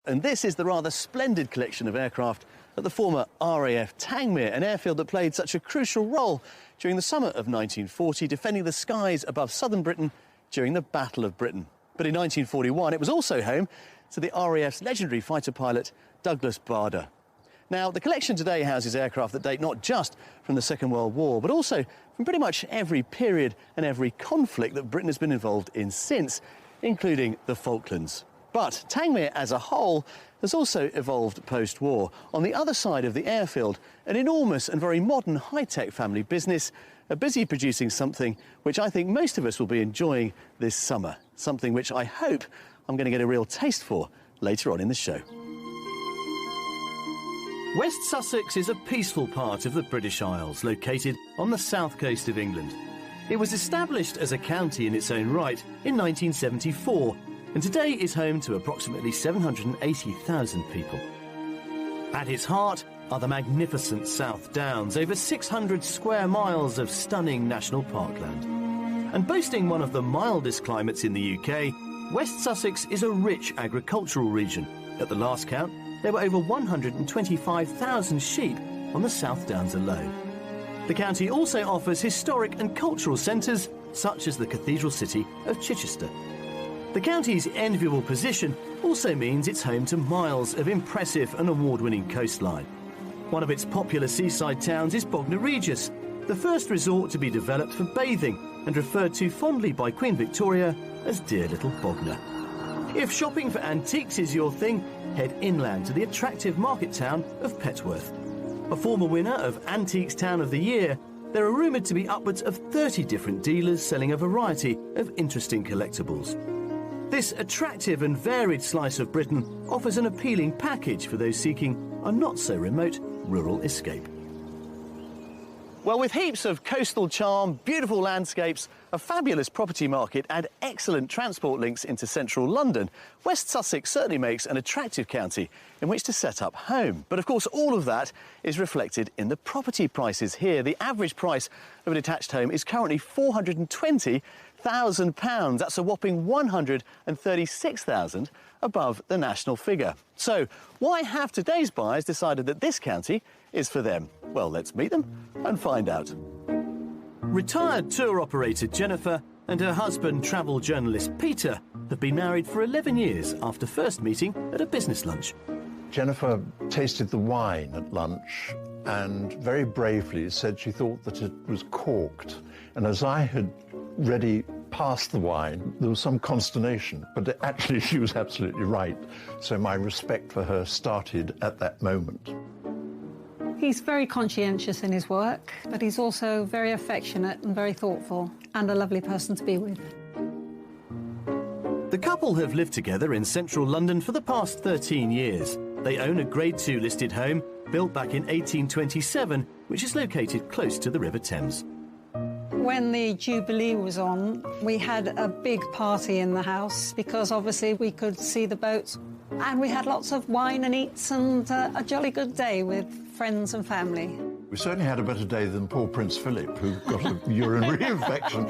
And this is the rather splendid collection of aircraft at the former RAF Tangmere, an airfield that played such a crucial role during the summer of 1940, defending the skies above southern Britain during the Battle of Britain. But in 1941, it was also home to the RAF's legendary fighter pilot, Douglas Bader. Now, the collection today houses aircraft that date not just from the Second World War, but also from pretty much every period and every conflict that Britain has been involved in since, including the Falklands. But Tangmere as a whole has also evolved post-war. On the other side of the airfield, an enormous and very modern high-tech family business are busy producing something which I think most of us will be enjoying this summer, something which I hope I'm going to get a real taste for later on in the show. West Sussex is a peaceful part of the British Isles, located on the south coast of England. It was established as a county in its own right in 1974, and today is home to approximately 780,000 people. At its heart are the magnificent South Downs, over 600 square miles of stunning national parkland. And boasting one of the mildest climates in the UK, West Sussex is a rich agricultural region. At the last count, there were over 125,000 sheep on the South Downs alone. The county also offers historic and cultural centres, such as the cathedral city of Chichester. The county's enviable position also means it's home to miles of impressive and award-winning coastline. One of its popular seaside towns is Bognor Regis, the first resort to be developed for bathing and referred to fondly by Queen Victoria as Dear Little Bognor. If shopping for antiques is your thing, head inland to the attractive market town of Petworth. A former winner of Antiques Town of the Year, there are rumoured to be upwards of 30 different dealers selling a variety of interesting collectibles. This attractive and varied slice of Britain offers an appealing package for those seeking a not-so-remote rural escape. Well, with heaps of coastal charm, beautiful landscapes, a fabulous property market and excellent transport links into central London, West Sussex certainly makes an attractive county in which to set up home. But of course, all of that is reflected in the property prices here. The average price of a detached home is currently £420,000. That's a whopping £136,000 above the national figure. So why have today's buyers decided that this county is for them? Well, let's meet them and find out. Retired tour operator Jennifer and her husband, travel journalist Peter, have been married for 11 years after first meeting at a business lunch. Jennifer tasted the wine at lunch and very bravely said she thought that it was corked. And as I had ready past the wine, there was some consternation, but actually she was absolutely right. So my respect for her started at that moment. He's very conscientious in his work, but he's also very affectionate and very thoughtful, and a lovely person to be with. The couple have lived together in central London for the past 13 years. They own a Grade 2 listed home built back in 1827, which is located close to the River Thames. When the Jubilee was on, we had a big party in the house because obviously we could see the boats, and we had lots of wine and eats and a jolly good day with friends and family. We certainly had a better day than poor Prince Philip, who got a urinary infection.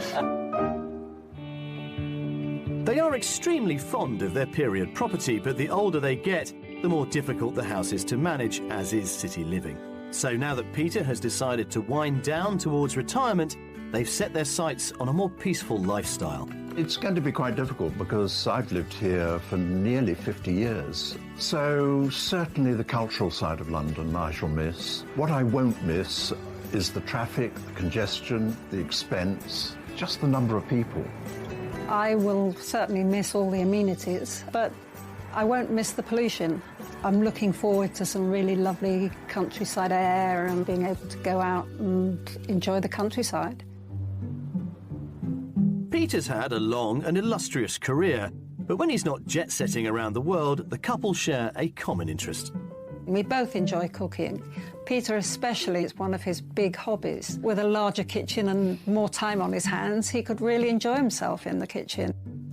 They are extremely fond of their period property, but the older they get, the more difficult the house is to manage, as is city living. So now that Peter has decided to wind down towards retirement, they've set their sights on a more peaceful lifestyle. It's going to be quite difficult because I've lived here for nearly 50 years. So certainly the cultural side of London I shall miss. What I won't miss is the traffic, the congestion, the expense, just the number of people. I will certainly miss all the amenities, but I won't miss the pollution. I'm looking forward to some really lovely countryside air and being able to go out and enjoy the countryside. Peter's had a long and illustrious career, but when he's not jet-setting around the world, the couple share a common interest. We both enjoy cooking. Peter especially, it's one of his big hobbies. With a larger kitchen and more time on his hands, he could really enjoy himself in the kitchen.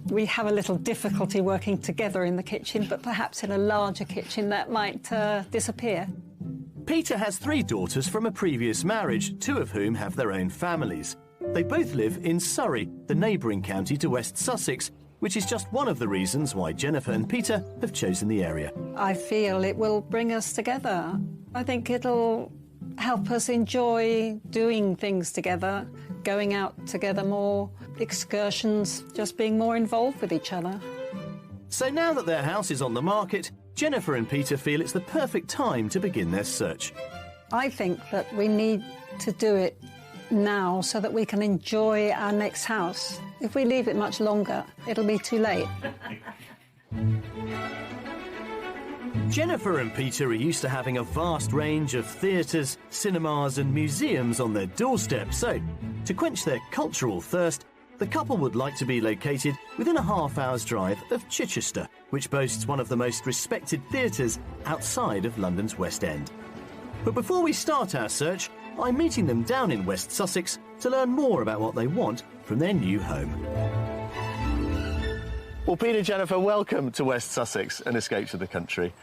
We have a little difficulty working together in the kitchen, but perhaps in a larger kitchen that might disappear. Peter has 3 daughters from a previous marriage, 2 of whom have their own families. They both live in Surrey, the neighbouring county to West Sussex, which is just one of the reasons why Jennifer and Peter have chosen the area. I feel it will bring us together. I think it'll help us enjoy doing things together, going out together more, excursions, just being more involved with each other. So now that their house is on the market, Jennifer and Peter feel it's the perfect time to begin their search. I think that we need to do it now so that we can enjoy our next house. If we leave it much longer, it'll be too late. Jennifer and Peter are used to having a vast range of theatres, cinemas and museums on their doorstep, so to quench their cultural thirst, the couple would like to be located within a half-hour's drive of Chichester, which boasts one of the most respected theatres outside of London's West End. But before we start our search, I'm meeting them down in West Sussex to learn more about what they want from their new home. Well, Peter, Jennifer, welcome to West Sussex and Escape to the Country.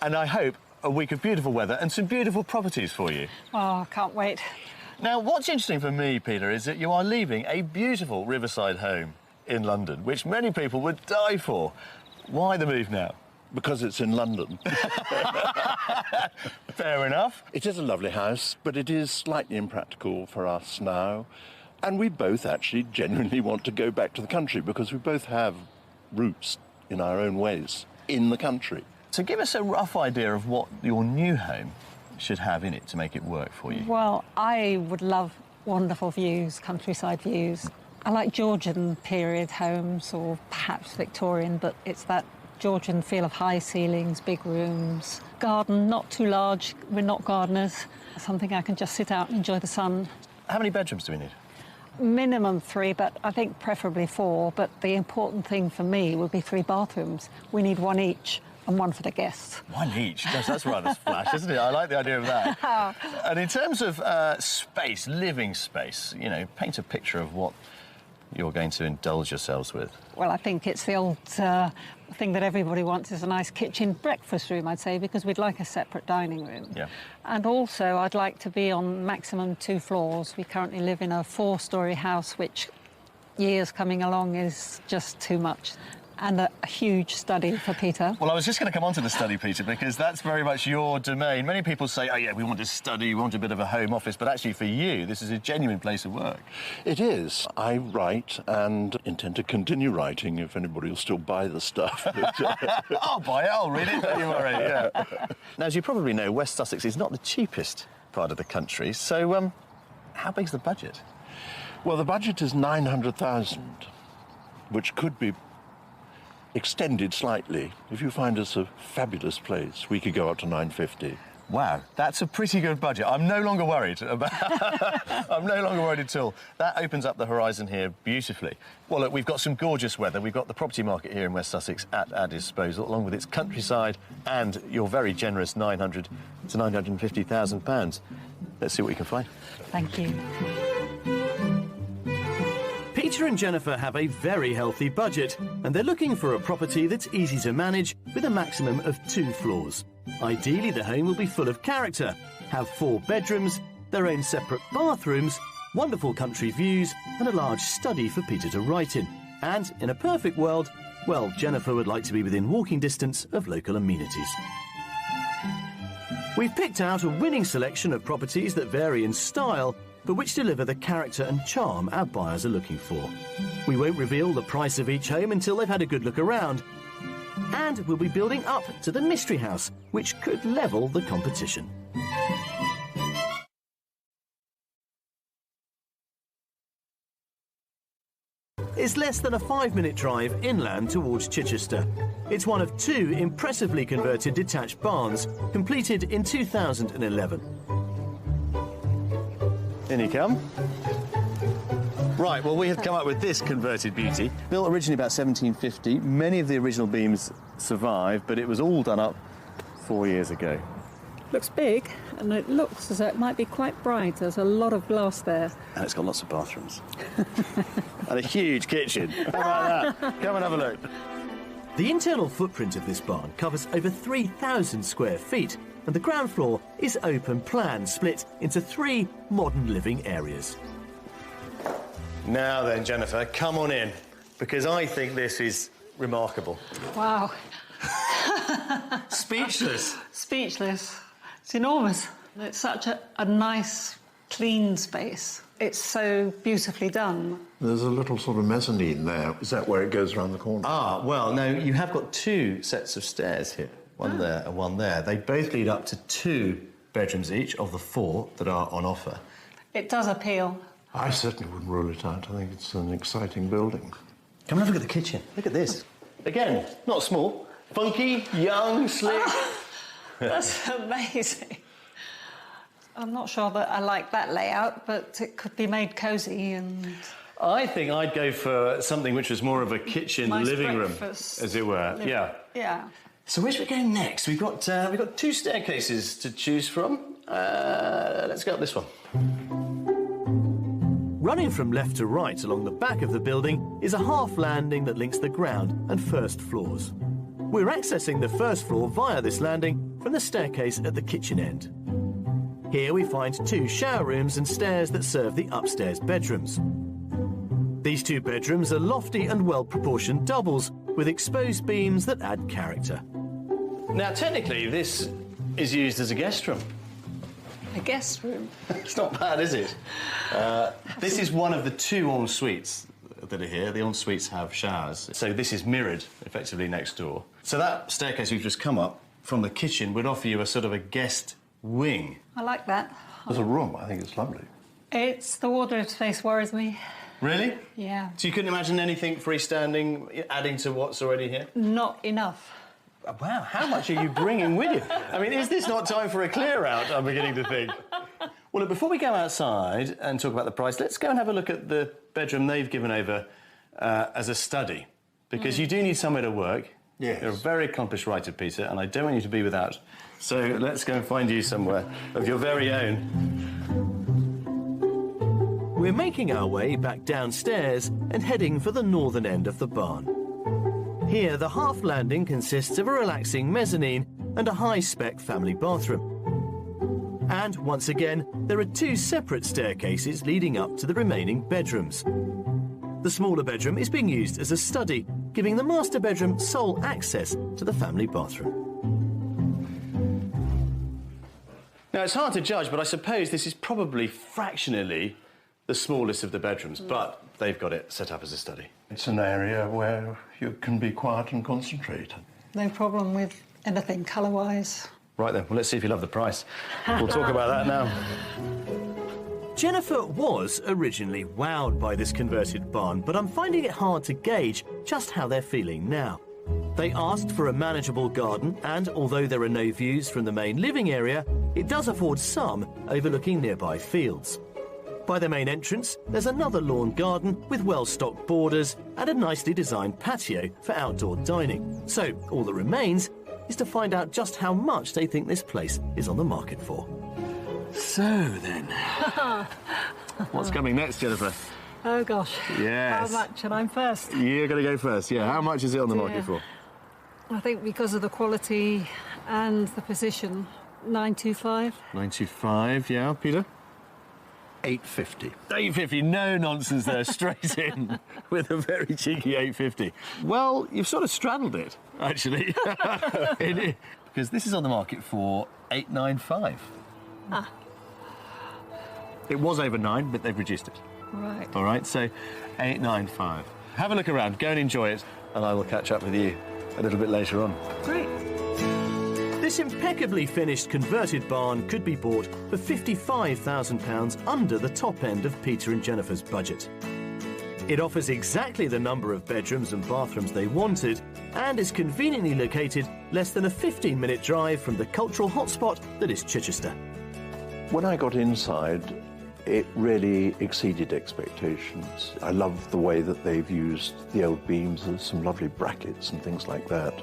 And I hope a week of beautiful weather and some beautiful properties for you. Oh, I can't wait. Now, what's interesting for me, Peter, is that you are leaving a beautiful riverside home in London, which many people would die for. Why the move now? Because it's in London. Fair enough. It is a lovely house, but it is slightly impractical for us now. And we both actually genuinely want to go back to the country because we both have roots in our own ways in the country. So give us a rough idea of what your new home should have in it to make it work for you. Well, I would love wonderful views, countryside views. I like Georgian period homes or perhaps Victorian, but it's that Georgian feel of high ceilings, big rooms, garden, not too large, we're not gardeners, something I can just sit out and enjoy the sun. How many bedrooms do we need? Minimum 3, but I think preferably 4, but the important thing for me would be 3 bathrooms. We need 1 each and 1 for the guests. 1 each? Gosh, that's rather splash, isn't it? I like the idea of that. And in terms of space, living space, you know, paint a picture of what you're going to indulge yourselves with. Well, I think it's the old thing that everybody wants is a nice kitchen breakfast room, I'd say, because we'd like a separate dining room. Yeah. And also, I'd like to be on maximum 2 floors. We currently live in a 4-storey house, which years coming along is just too much. And a huge study for Peter. Well, I was just going to come on to the study, Peter, because that's very much your domain. Many people say, oh, yeah, we want to study, we want a bit of a home office, but actually for you, this is a genuine place of work. It is. I write and intend to continue writing if anybody will still buy the stuff. I'll buy it, I'll read it, don't you worry. Yeah. Now, as you probably know, West Sussex is not the cheapest part of the country, so how big's the budget? Well, the budget is 900,000, which could be extended slightly. If you find us a fabulous place, we could go up to 950. Wow, that's a pretty good budget. I'm no longer worried about... I'm no longer worried at all. That opens up the horizon here beautifully. Well, look, we've got some gorgeous weather. We've got the property market here in West Sussex at our disposal, along with its countryside and your very generous £900,000 to £950,000. Let's see what we can find. Thank you. Peter and Jennifer have a very healthy budget, and they're looking for a property that's easy to manage with a maximum of 2 floors. Ideally, the home will be full of character, have 4 bedrooms, their own separate bathrooms, wonderful country views, and a large study for Peter to write in. And in a perfect world, well, Jennifer would like to be within walking distance of local amenities. We've picked out a winning selection of properties that vary in style, but which deliver the character and charm our buyers are looking for. We won't reveal the price of each home until they've had a good look around. And we'll be building up to the mystery house, which could level the competition. It's less than a 5-minute drive inland towards Chichester. It's one of 2 impressively converted detached barns, completed in 2011. In you come. Right, well, we have come up with this converted beauty. Built originally about 1750. Many of the original beams survive, but it was all done up 4 years ago. Looks big, and it looks as though it might be quite bright. There's a lot of glass there. And it's got lots of bathrooms. And a huge kitchen. How about that? Come and have a look. The internal footprint of this barn covers over 3,000 square feet, and the ground floor is open plan, split into 3 modern living areas. Now then, Jennifer, come on in. because I think this is remarkable. Wow. Speechless. Speechless. It's enormous. It's such a nice, clean space. It's so beautifully done. There's a little sort of mezzanine there. Is that where it goes around the corner? Ah, well, no, you have got two sets of stairs here. One there and one there. They both lead up to 2 bedrooms each of the 4 that are on offer. It does appeal. I certainly wouldn't rule it out. I think it's an exciting building. Come and have a look at the kitchen. Look at this. Again, not small. Funky, young, slick. That's amazing. I'm not sure that I like that layout, but it could be made cosy and... I think I'd go for something which was more of a kitchen, Nice living room, breakfast. as it were. Yeah. Yeah. So where should we go next? We've got 2 staircases to choose from. Let's go up this one. Running from left to right along the back of the building is a half landing that links the ground and first floors. We're accessing the first floor via this landing from the staircase at the kitchen end. Here we find 2 shower rooms and stairs that serve the upstairs bedrooms. These 2 bedrooms are lofty and well-proportioned doubles with exposed beams that add character. Now, technically, this is used as a guest room. A guest room. It's not bad, is it? This is one of the 2 en-suites that are here. The en-suites have showers, so this is mirrored, effectively, next door. So that staircase we've just come up from the kitchen would offer you a sort of a guest wing. I like that. There's a room. I think it's lovely. It's the wardrobe space worries me. Really? Yeah. So you couldn't imagine anything freestanding, adding to what's already here? Not enough. Wow, how much are you bringing with you? I mean, is this not time for a clear-out, I'm beginning to think? Well, look, before we go outside and talk about the price, let's go and have a look at the bedroom they've given over as a study, because you do need somewhere to work. Yes. You're a very accomplished writer, Peter, and I don't want you to be without. So let's go and find you somewhere of your very own. We're making our way back downstairs and heading for the northern end of the barn. Here, the half landing consists of a relaxing mezzanine and a high-spec family bathroom. And once again, there are 2 separate staircases leading up to the remaining bedrooms. The smaller bedroom is being used as a study, giving the master bedroom sole access to the family bathroom. Now, it's hard to judge, but I suppose this is probably fractionally the smallest of the bedrooms, but they've got it set up as a study. It's an area where you can be quiet and concentrate. No problem with anything colour-wise. Right then, well, let's see if you love the price. We'll talk about that now. Jennifer was originally wowed by this converted barn, but I'm finding it hard to gauge just how they're feeling now. They asked for a manageable garden, and although there are no views from the main living area, it does afford some overlooking nearby fields. By the main entrance, there's another lawn garden with well-stocked borders and a nicely designed patio for outdoor dining. So all that remains is to find out just how much they think this place is on the market for. So then, what's coming next, Jennifer? Oh, gosh. Yes. How much? And I'm first. You're going to go first, yeah. How much is it on the market for? I think because of the quality and the position, 925. 925, yeah. Peter? 850. 850, no nonsense there, straight in with a very cheeky 850. Well, you've sort of straddled it, actually. Because this is on the market for 895. Ah. It was over 9, but they've reduced it. Right. All right, so 895. Have a look around, go and enjoy it, and I will catch up with you a little bit later on. Great. This impeccably finished converted barn could be bought for £55,000 under the top end of Peter and Jennifer's budget. It offers exactly the number of bedrooms and bathrooms they wanted and is conveniently located less than a 15-minute drive from the cultural hotspot that is Chichester. When I got inside, it really exceeded expectations. I love the way that they've used the old beams. There's some lovely brackets and things like that.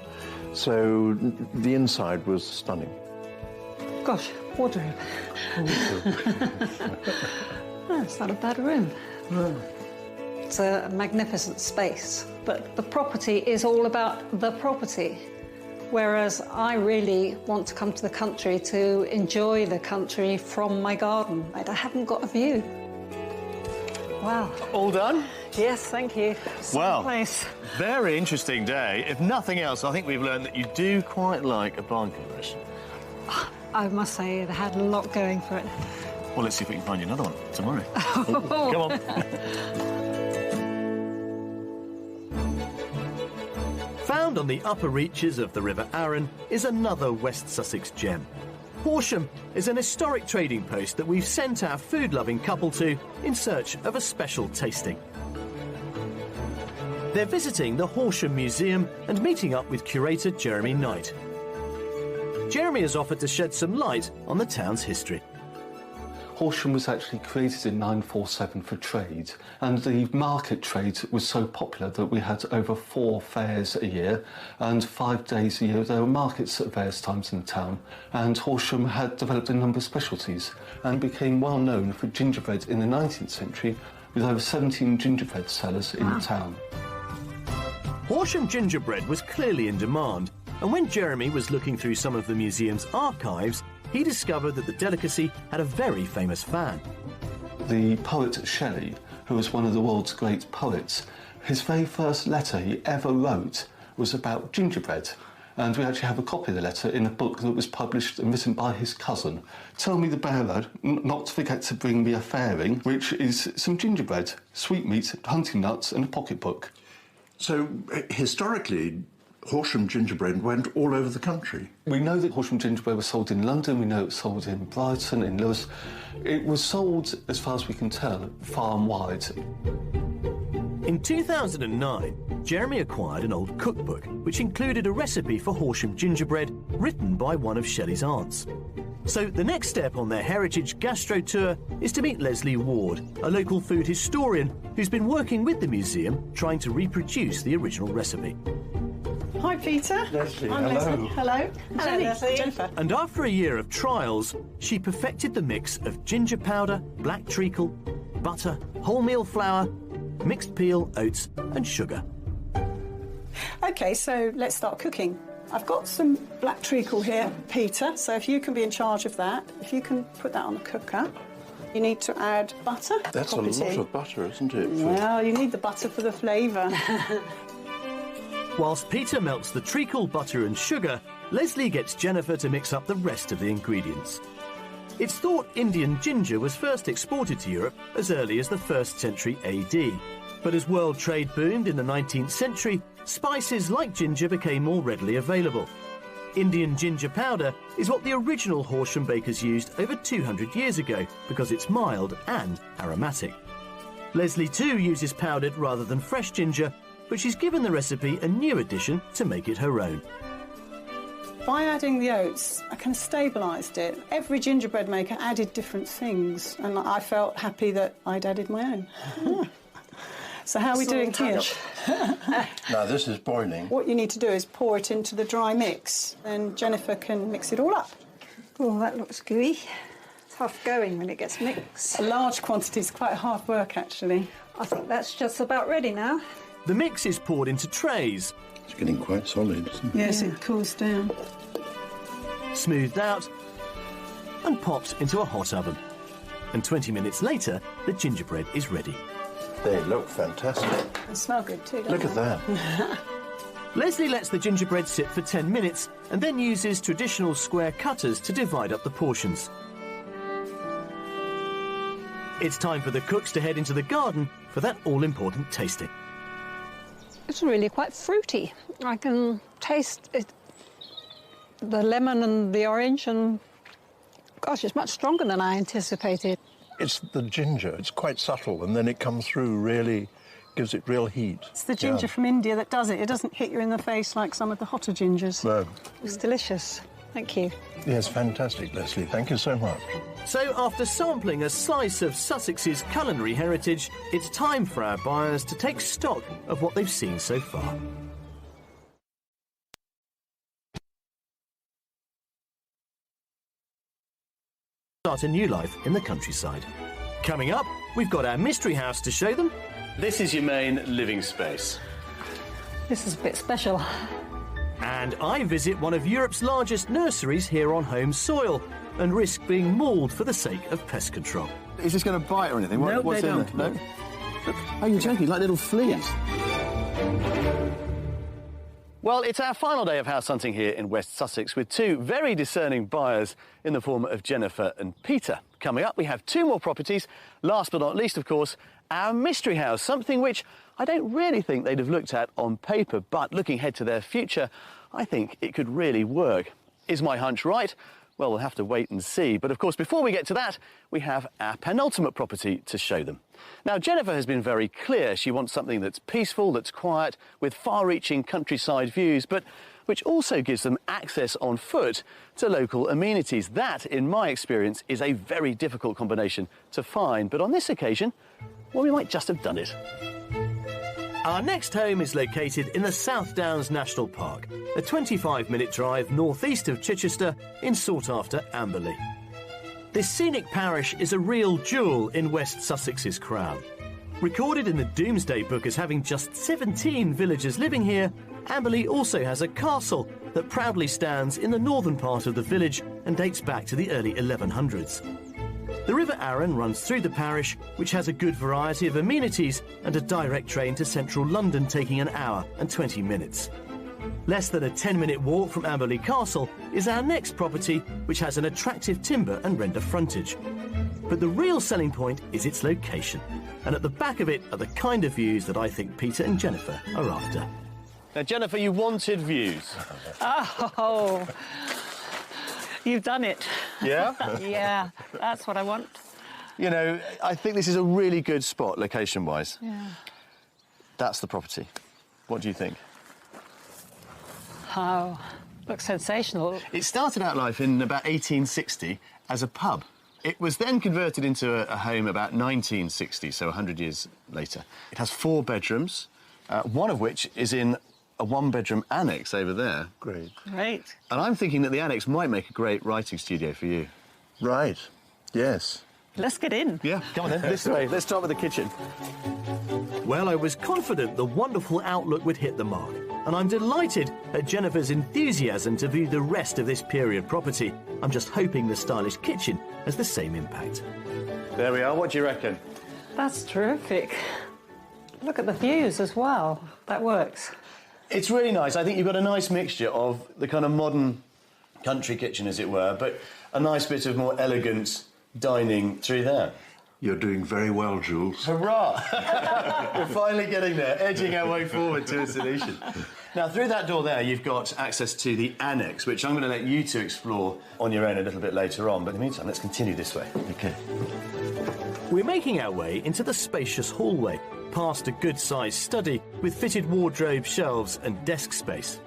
So the inside was stunning. Gosh, wardrobe. Oh, it's not a bad room. No. It's a magnificent space, but the property is all about the property. Whereas I really want to come to the country to enjoy the country from my garden. I haven't got a view. Wow. All done? Yes, thank you. Well, Place. very interesting day. If nothing else, I think we've learned that you do quite like a blind competition. I must say, it had a lot going for it. Well, let's see if we can find you another one tomorrow. Come on. Found on the upper reaches of the River Arun is another West Sussex gem. Horsham is an historic trading post that we've sent our food-loving couple to in search of a special tasting. They're visiting the Horsham Museum and meeting up with curator Jeremy Knight. Jeremy has offered to shed some light on the town's history. Horsham was actually created in 947 for trade, and the market trade was so popular that we had over 4 fairs a year, and 5 days a year there were markets at various times in the town. And Horsham had developed a number of specialties and became well known for gingerbread in the 19th century, with over 17 gingerbread sellers in the town. Horsham gingerbread was clearly in demand, and when Jeremy was looking through some of the museum's archives, he discovered that the delicacy had a very famous fan. The poet Shelley, who was one of the world's great poets, his very first letter he ever wrote was about gingerbread. And we actually have a copy of the letter in a book that was published and written by his cousin. Tell me the bearer not to forget to bring me a fairing, which is some gingerbread, sweetmeat, hunting nuts and a pocketbook. So, historically, Horsham gingerbread went all over the country. We know that Horsham gingerbread was sold in London, we know it was sold in Brighton, in Lewes. It was sold, as far as we can tell, far and wide. In 2009, Jeremy acquired an old cookbook which included a recipe for Horsham gingerbread written by one of Shelley's aunts. So the next step on their heritage gastro tour is to meet Leslie Ward, a local food historian who's been working with the museum trying to reproduce the original recipe. Hi, Peter. Leslie, I'm hello. Leslie. Hello. Hello, Leslie. Jennifer. And after a year of trials, she perfected the mix of ginger powder, black treacle, butter, wholemeal flour, mixed peel, oats and sugar. OK, so let's start cooking. I've got some black treacle here, Peter, so if you can be in charge of that, if you can put that on the cooker. You need to add butter. That's a lot of butter, isn't it? Well, you need the butter for the flavour. Whilst Peter melts the treacle, butter and sugar, Leslie gets Jennifer to mix up the rest of the ingredients. It's thought Indian ginger was first exported to Europe as early as the 1st century AD. But as world trade boomed in the 19th century, spices like ginger became more readily available. Indian ginger powder is what the original Horsham bakers used over 200 years ago because it's mild and aromatic. Leslie too uses powdered rather than fresh ginger, but she's given the recipe a new addition to make it her own. By adding the oats, I kind of stabilised it. Every gingerbread maker added different things, and I felt happy that I'd added my own. So how are we doing here? Now, this is boiling. What you need to do is pour it into the dry mix, and Jennifer can mix it all up. Oh, that looks gooey. Tough going when it gets mixed. A large quantity is quite hard work, actually. I think that's just about ready now. The mix is poured into trays, It's getting quite solid, isn't it? Yes, it cools down. smoothed out and popped into a hot oven. And 20 minutes later, the gingerbread is ready. They look fantastic. They smell good too, don't Look they? at that. Leslie lets the gingerbread sit for 10 minutes and then uses traditional square cutters to divide up the portions. It's time for the cooks to head into the garden for that all-important tasting. It's really quite fruity. I can taste it, the lemon and the orange, and gosh, it's much stronger than I anticipated. It's the ginger. It's quite subtle, and then it comes through, really gives it real heat. It's the ginger from India that does it. It doesn't hit you in the face like some of the hotter gingers. No. It's delicious. Thank you. Yes, fantastic, Leslie. Thank you so much. So after sampling a slice of Sussex's culinary heritage, it's time for our buyers to take stock of what they've seen so far. Start a new life in the countryside. Coming up, we've got our mystery house to show them. This is your main living space. This is a bit special. And I visit one of Europe's largest nurseries here on home soil and risk being mauled for the sake of pest control. Is this going to bite or anything? No, What's they in don't. there? No? Oh, you're joking, like little fleas? Well, it's our final day of house hunting here in West Sussex with two very discerning buyers in the form of Jennifer and Peter. Coming up, we have two more properties. Last but not least, of course, our mystery house, something which I don't really think they'd have looked at on paper, but looking ahead to their future, I think it could really work. Is my hunch right? Well, we'll have to wait and see. But of course, before we get to that, we have our penultimate property to show them. Now, Jennifer has been very clear. She wants something that's peaceful, that's quiet, with far-reaching countryside views, but which also gives them access on foot to local amenities. That, in my experience, is a very difficult combination to find. But on this occasion, well, we might just have done it. Our next home is located in the South Downs National Park, a 25-minute drive northeast of Chichester in sought-after Amberley. This scenic parish is a real jewel in West Sussex's crown. Recorded in the Domesday Book as having just 17 villagers living here, Amberley also has a castle that proudly stands in the northern part of the village and dates back to the early 1100s. The River Arun runs through the parish, which has a good variety of amenities and a direct train to central London taking an hour and 20 minutes. Less than a 10-minute walk from Amberley Castle is our next property, which has an attractive timber and render frontage. But the real selling point is its location, and at the back of it are the kind of views that I think Peter and Jennifer are after. Now, Jennifer, you wanted views. Oh, you've done it. Yeah? Yeah, that's what I want. You know, I think this is a really good spot, location-wise. Yeah. That's the property. What do you think? Oh, looks sensational. It started out life in about 1860 as a pub. It was then converted into a home about 1960, so 100 years later. It has 4 bedrooms, one of which is in a one-bedroom annex over there. Great. Great. And I'm thinking that the annex might make a great writing studio for you. Right. Yes. Let's get in. Yeah, come on then, this way. Let's start with the kitchen. Well, I was confident the wonderful outlook would hit the mark, and I'm delighted at Jennifer's enthusiasm to view the rest of this period property. I'm just hoping the stylish kitchen has the same impact. There we are. What do you reckon? That's terrific. Look at the views as well. That works. It's really nice. I think you've got a nice mixture of the kind of modern country kitchen, as it were, but a nice bit of more elegant dining through there. You're doing very well, Jules. Hurrah! We're finally getting there, edging our way forward to a solution. Now, through that door there, you've got access to the annex, which I'm going to let you two explore on your own a little bit later on. But in the meantime, let's continue this way. OK. We're making our way into the spacious hallway, past a good-sized study with fitted wardrobe, shelves and desk space.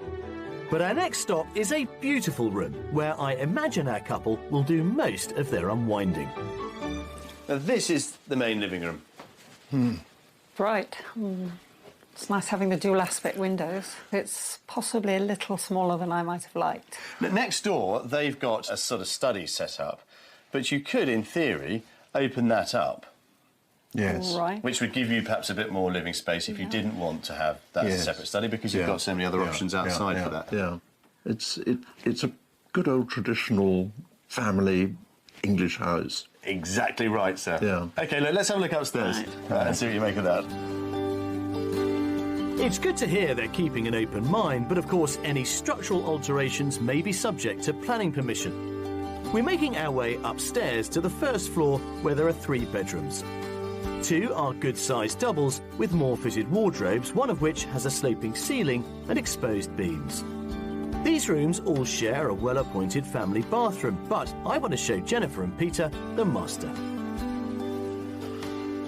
But our next stop is a beautiful room where I imagine our couple will do most of their unwinding. Now, this is the main living room. Right. It's nice having the dual aspect windows. It's possibly a little smaller than I might have liked. Next door, they've got a sort of study set up, but you could, in theory, open that up. Yes. Right. Which would give you perhaps a bit more living space if you didn't want to have that as a separate study, because you've got so many other options outside for that. Yeah. It's a good old traditional family English house. Exactly right, sir. Yeah. OK, look, let's have a look upstairs and see what you make of that. It's good to hear they're keeping an open mind, but of course any structural alterations may be subject to planning permission. We're making our way upstairs to the first floor, where there are 3 bedrooms. 2 are good-sized doubles with more fitted wardrobes, one of which has a sloping ceiling and exposed beams. These rooms all share a well-appointed family bathroom, but I want to show Jennifer and Peter the master.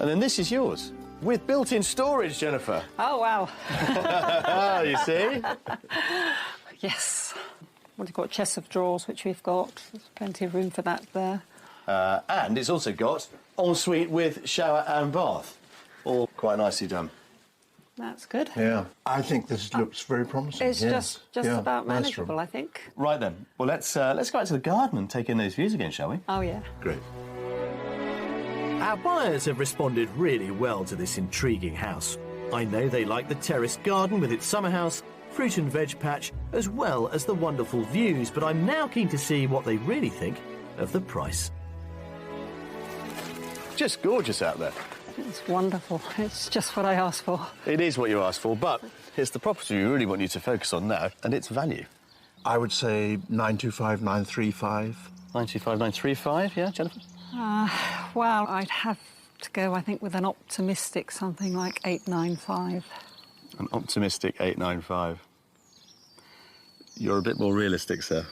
And then this is yours, with built-in storage, Jennifer. Oh, wow. Oh, you see? Yes. Well, you've got chests of drawers, which we've got. There's plenty of room for that there. And it's also got ensuite with shower and bath. All quite nicely done. That's good. Yeah. I think this looks very promising. It's just about nice manageable, room. I think. Right then. Well, let's go out to the garden and take in those views again, shall we? Oh, yeah. Great. Our buyers have responded really well to this intriguing house. I know they like the terraced garden with its summer house, fruit and veg patch, as well as the wonderful views, but I'm now keen to see what they really think of the price. Just gorgeous out there. It's wonderful. It's just what I asked for. It is what you asked for, but here's the property we really want you to focus on now, and its value. I would say 925, 935. 925, 935, yeah, Jennifer? Well, I'd have to go, I think, with an optimistic something like 895. An optimistic 895. You're a bit more realistic, sir.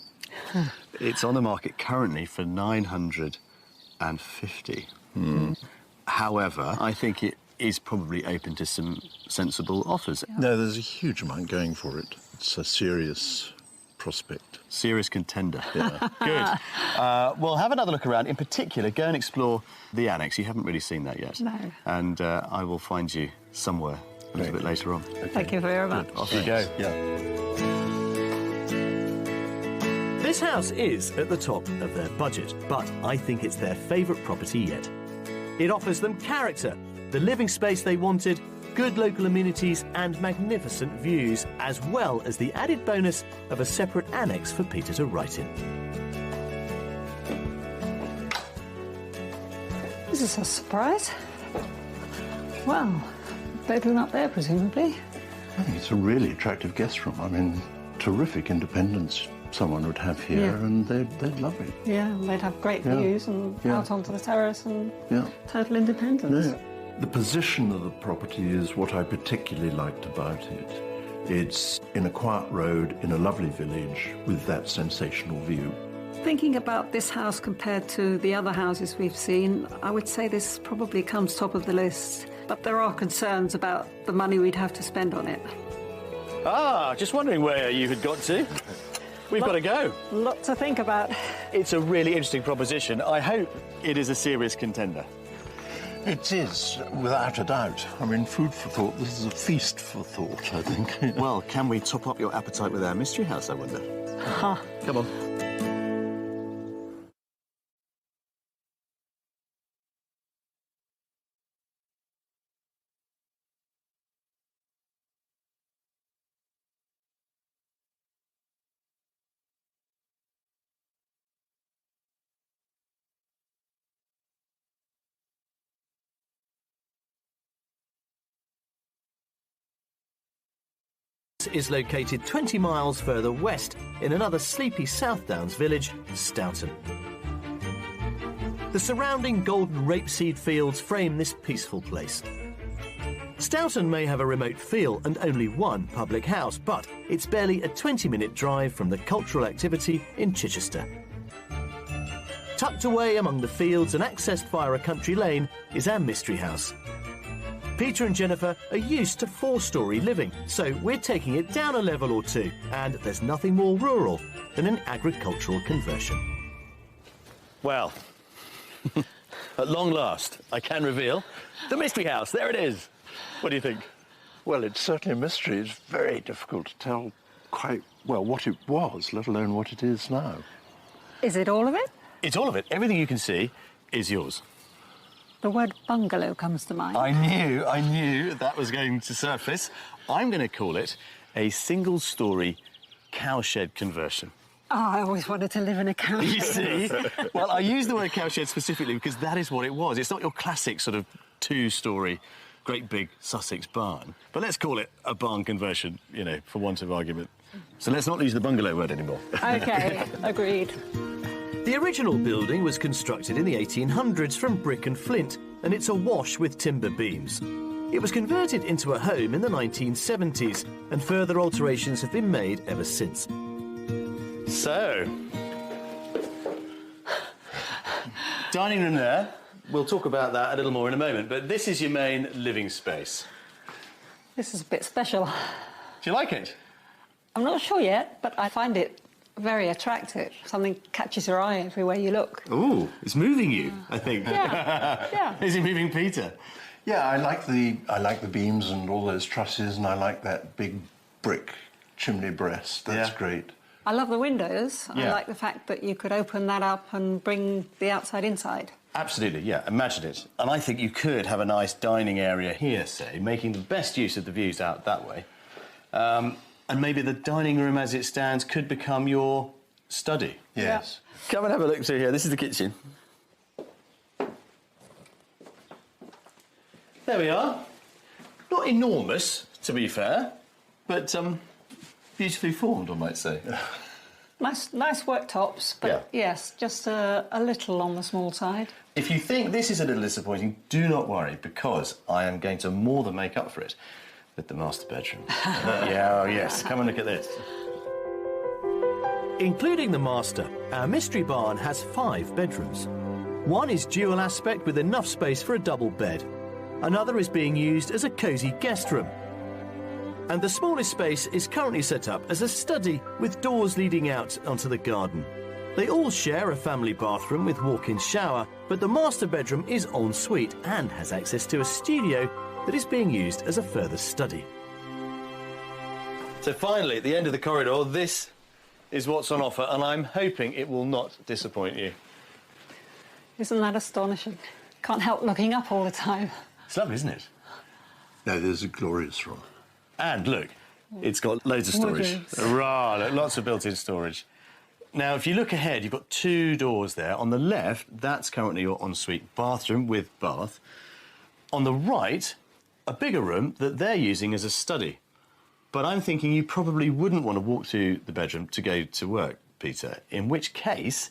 It's on the market currently for 950. However, I think it is probably open to some sensible offers. No, there's a huge amount going for it. It's a serious prospect. Serious contender. Yeah. Good. Well, have another look around. In particular, go and explore the annex. You haven't really seen that yet. No. And I will find you somewhere a little bit later on. Okay. Thank you very much. Off you go. Yeah. This house is at the top of their budget, but I think it's their favourite property yet. It offers them character, the living space they wanted, good local amenities and magnificent views, as well as the added bonus of a separate annex for Peter to write in. This is a surprise. Well, bedroom up there, presumably. I think it's a really attractive guest room. I mean, terrific independence someone would have here, Yeah. and they'd love it. Yeah, they'd have great Yeah. views and Yeah. out onto the terrace and Yeah. total independence. Yeah. The position of the property is what I particularly liked about it. It's in a quiet road in a lovely village with that sensational view. Thinking about this house compared to the other houses we've seen, I would say this probably comes top of the list. But there are concerns about the money we'd have to spend on it. Ah, just wondering where you had got to. We've got to go. Lot to think about. It's a really interesting proposition. I hope it is a serious contender. It is, without a doubt. I mean, food for thought. This is a feast for thought, I think. Well, can we top up your appetite with our mystery house, I wonder? Come on. Is located 20 miles further west in another sleepy South Downs village, Stoughton. The surrounding golden rapeseed fields frame this peaceful place. Stoughton may have a remote feel and only one public house, but it's barely a 20-minute drive from the cultural activity in Chichester. Tucked away among the fields and accessed via a country lane is our mystery house. Peter and Jennifer are used to four-storey living, so we're taking it down a level or two, and there's nothing more rural than an agricultural conversion. Well, at long last, I can reveal the mystery house. There it is. What do you think? Well, it's certainly a mystery. It's very difficult to tell quite well what it was, let alone what it is now. Is it all of it? It's all of it. Everything you can see is yours. The word bungalow comes to mind. I knew that was going to surface. I'm going to call it a single-storey cowshed conversion. Oh, I always wanted to live in a cowshed. You see? Well, I use the word cowshed specifically because that is what it was. It's not your classic sort of two-storey, great big Sussex barn. But let's call it a barn conversion, you know, for want of argument. So let's not use the bungalow word anymore. OK, agreed. The original building was constructed in the 1800s from brick and flint, and it's awash with timber beams. It was converted into a home in the 1970s, and further alterations have been made ever since. So, dining room there. We'll talk about that a little more in a moment, but this is your main living space. This is a bit special. Do you like it? I'm not sure yet, but I find it very attractive. Something catches your eye everywhere you look. Ooh, it's moving you, I think. Yeah, yeah. Is it moving Peter? Yeah, I like the beams and all those trusses, and I like that big brick chimney breast. That's Yeah. great. I love the windows. I Yeah. like the fact that you could open that up and bring the outside inside. Absolutely, yeah, imagine it. And I think you could have a nice dining area here, say, making the best use of the views out that way. And maybe the dining room as it stands could become your study. Yes. Come and have a look through here. This is the kitchen. There we are. Not enormous, to be fair, but beautifully formed, I might say. Nice worktops, but yes, just a little on the small side. If you think this is a little disappointing, do not worry, because I am going to more than make up for it with the master bedroom. Yes, come and look at this. Including the master, our mystery barn has 5 bedrooms. One is dual aspect with enough space for a double bed. Another is being used as a cosy guest room. And the smallest space is currently set up as a study with doors leading out onto the garden. They all share a family bathroom with walk-in shower, but the master bedroom is en suite and has access to a studio that is being used as a further study. So finally, at the end of the corridor, this is what's on offer, and I'm hoping it will not disappoint you. Isn't that astonishing? Can't help looking up all the time. It's lovely, isn't it? No, there's a glorious room. And look, it's got loads of storage. Wardrobes. Hurrah, look, lots of built-in storage. Now, if you look ahead, you've got 2 doors there. On the left, that's currently your ensuite bathroom with bath. On the right, a bigger room that they're using as a study. But I'm thinking you probably wouldn't want to walk to the bedroom to go to work, Peter, in which case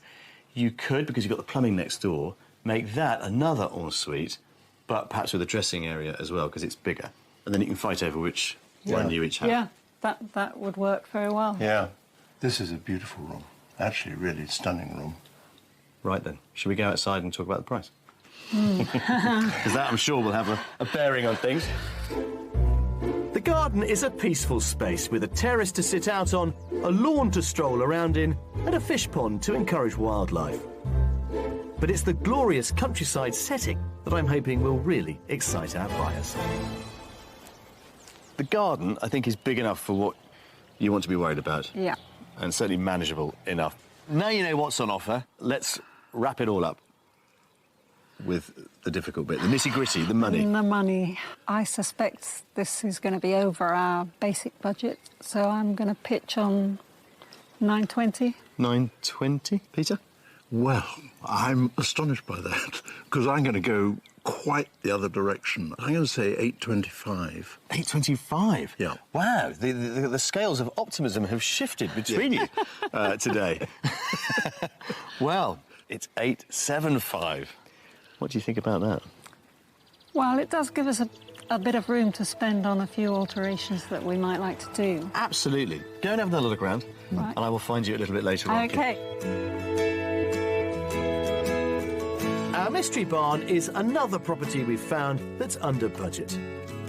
you could, because you've got the plumbing next door, make that another ensuite, but perhaps with a dressing area as well, because it's bigger. And then you can fight over which one you each have. Yeah, that would work very well. Yeah. This is a beautiful room. Actually, really stunning room. Right then, shall we go outside and talk about the price? Because that, I'm sure, will have a bearing on things. The garden is a peaceful space with a terrace to sit out on, a lawn to stroll around in, and a fish pond to encourage wildlife. But it's the glorious countryside setting that I'm hoping will really excite our buyers. The garden, I think, is big enough for what you want to be worried about. Yeah. And certainly manageable enough. Now you know what's on offer, let's wrap it all up with the difficult bit, the nitty-gritty, the money. The money. I suspect this is going to be over our basic budget, so I'm going to pitch on 920. 920, Peter? Well, I'm astonished by that, because I'm going to go quite the other direction. I'm going to say 825. 825? Yeah. Wow, the scales of optimism have shifted between you today. Well, it's 875. What do you think about that? Well, it does give us a bit of room to spend on a few alterations that we might like to do. Absolutely. Go and have another look around, Right. and I will find you a little bit later on. OK. Our mystery barn is another property we've found that's under budget.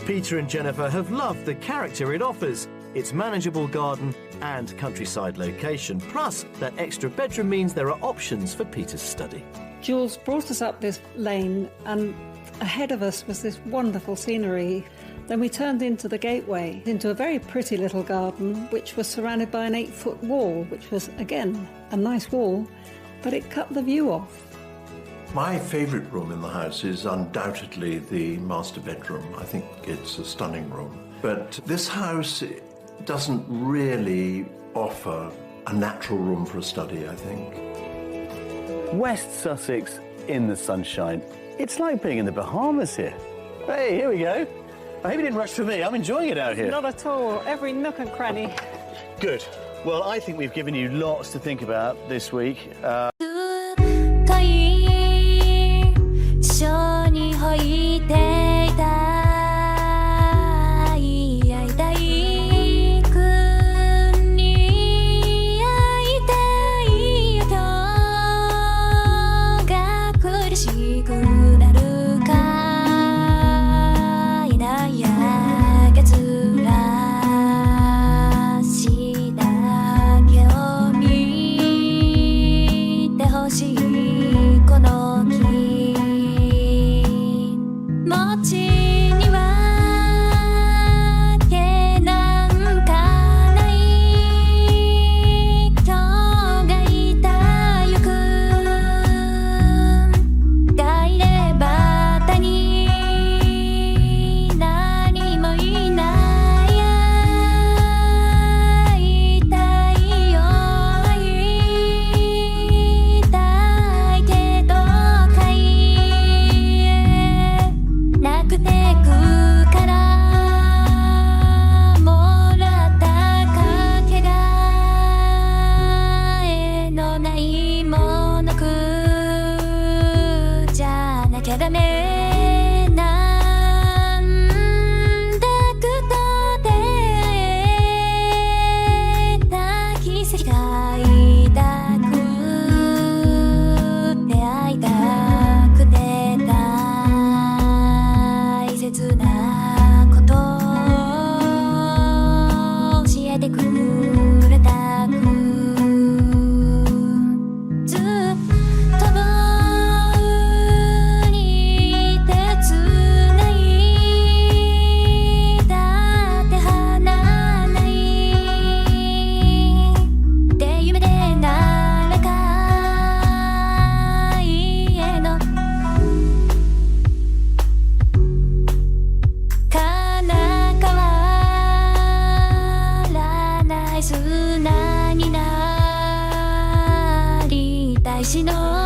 Peter and Jennifer have loved the character it offers, its manageable garden and countryside location. Plus, that extra bedroom means there are options for Peter's study. Jules brought us up this lane, and ahead of us was this wonderful scenery. Then we turned into the gateway, into a very pretty little garden, which was surrounded by an 8-foot wall, which was, again, a nice wall, but it cut the view off. My favourite room in the house is undoubtedly the master bedroom. I think it's a stunning room. But this house doesn't really offer a natural room for a study, I think. West Sussex in the sunshine. It's like being in the Bahamas here. Hey, here we go. I hope you didn't rush for me. I'm enjoying it out here. Not at all. Every nook and cranny. Good. Well, I think we've given you lots to think about this week. きゃダメなんだくと出会えた奇跡が会いたくて会いたくて大切なことを教えてくれたくずっと僕に手つないだって離ないで夢で誰か家の金変わらない砂になりたいしの